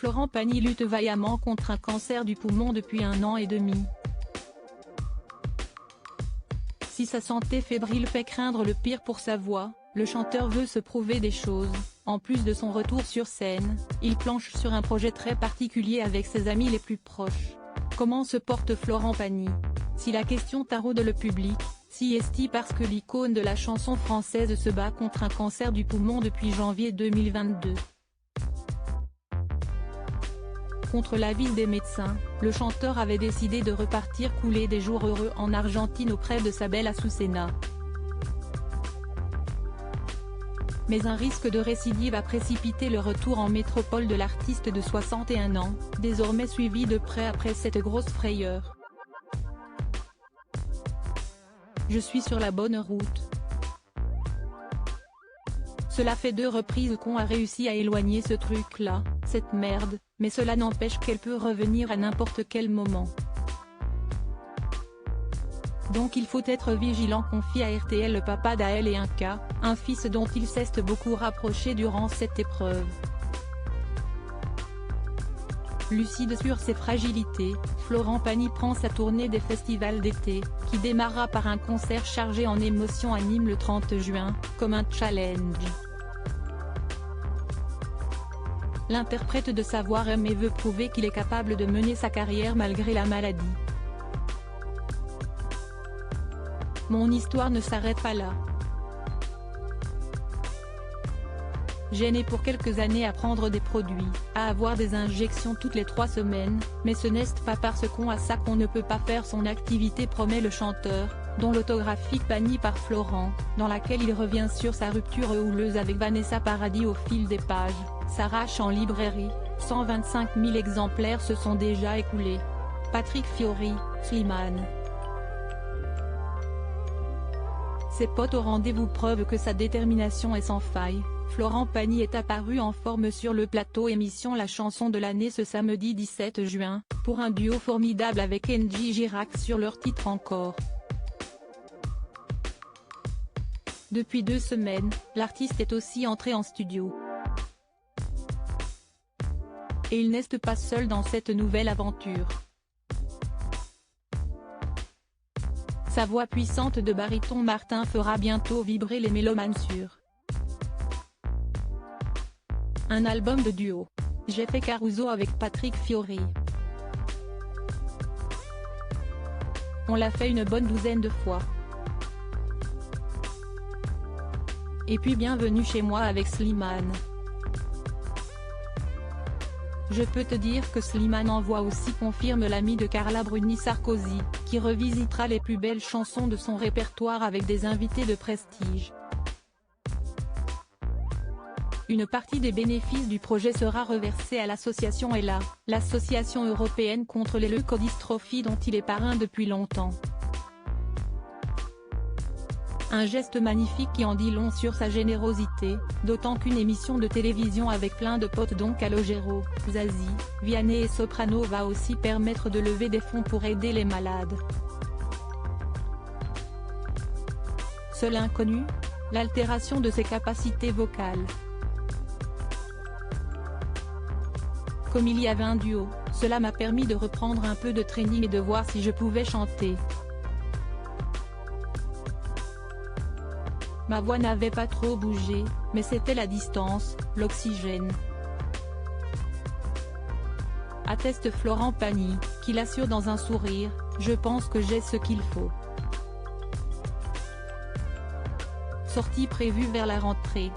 Florent Pagny lutte vaillamment contre un cancer du poumon depuis 1 an et demi. Si sa santé fébrile fait craindre le pire pour sa voix, le chanteur veut se prouver des choses. En plus de son retour sur scène, il planche sur un projet très particulier avec ses amis les plus proches. Comment se porte Florent Pagny? Si la question taraude le public, si est-il parce que l'icône de la chanson française se bat contre un cancer du poumon depuis janvier 2022. Contre l'avis des médecins, le chanteur avait décidé de repartir couler des jours heureux en Argentine auprès de sa belle Azucena. Mais un risque de récidive a précipité le retour en métropole de l'artiste de 61 ans, désormais suivi de près après cette grosse frayeur. Je suis sur la bonne route. Cela fait 2 reprises qu'on a réussi à éloigner ce truc-là, cette merde, mais cela n'empêche qu'elle peut revenir à n'importe quel moment. Donc il faut être vigilant, confie à RTL le papa d'Aël et Inca, un fils dont il s'est beaucoup rapproché durant cette épreuve. Lucide sur ses fragilités, Florent Pagny prend sa tournée des festivals d'été, qui démarra par un concert chargé en émotions à Nîmes le 30 juin, comme un challenge. L'interprète de Savoir-Aimer veut prouver qu'il est capable de mener sa carrière malgré la maladie. Mon histoire ne s'arrête pas là. J'ai né pour quelques années à prendre des produits, à avoir des injections toutes les 3 semaines, mais ce n'est pas parce qu'on a ça qu'on ne peut pas faire son activité, promet le chanteur, dont l'autographie Pagny par Florent, dans laquelle il revient sur sa rupture houleuse avec Vanessa Paradis au fil des pages, s'arrache en librairie, 125 000 exemplaires se sont déjà écoulés. Patrick Fiori, Slimane. Ses potes au rendez-vous, preuve que sa détermination est sans faille. Florent Pagny est apparu en forme sur le plateau émission La chanson de l'année ce samedi 17 juin, pour un duo formidable avec N'Jy Girac sur leur titre Encore. Depuis 2 semaines, l'artiste est aussi entré en studio. Et il n'est pas seul dans cette nouvelle aventure. Sa voix puissante de baryton Martin fera bientôt vibrer les mélomanes sur un album de duo. J'ai fait Caruso avec Patrick Fiori. On l'a fait une bonne 12aine de fois. Et puis Bienvenue chez moi avec Slimane. Je peux te dire que Slimane en voix aussi, confirme l'ami de Carla Bruni Sarkozy, qui revisitera les plus belles chansons de son répertoire avec des invités de prestige. Une partie des bénéfices du projet sera reversée à l'association ELA, l'association européenne contre les leucodystrophies dont il est parrain depuis longtemps. Un geste magnifique qui en dit long sur sa générosité, d'autant qu'une émission de télévision avec plein de potes dont Calogero, Zazie, Vianney et Soprano va aussi permettre de lever des fonds pour aider les malades. Seul inconnu, l'altération de ses capacités vocales. Comme il y avait un duo, cela m'a permis de reprendre un peu de training et de voir si je pouvais chanter. Ma voix n'avait pas trop bougé, mais c'était la distance, l'oxygène. Atteste Florent Pagny, qui l'assure dans un sourire, je pense que j'ai ce qu'il faut. Sortie prévue vers la rentrée.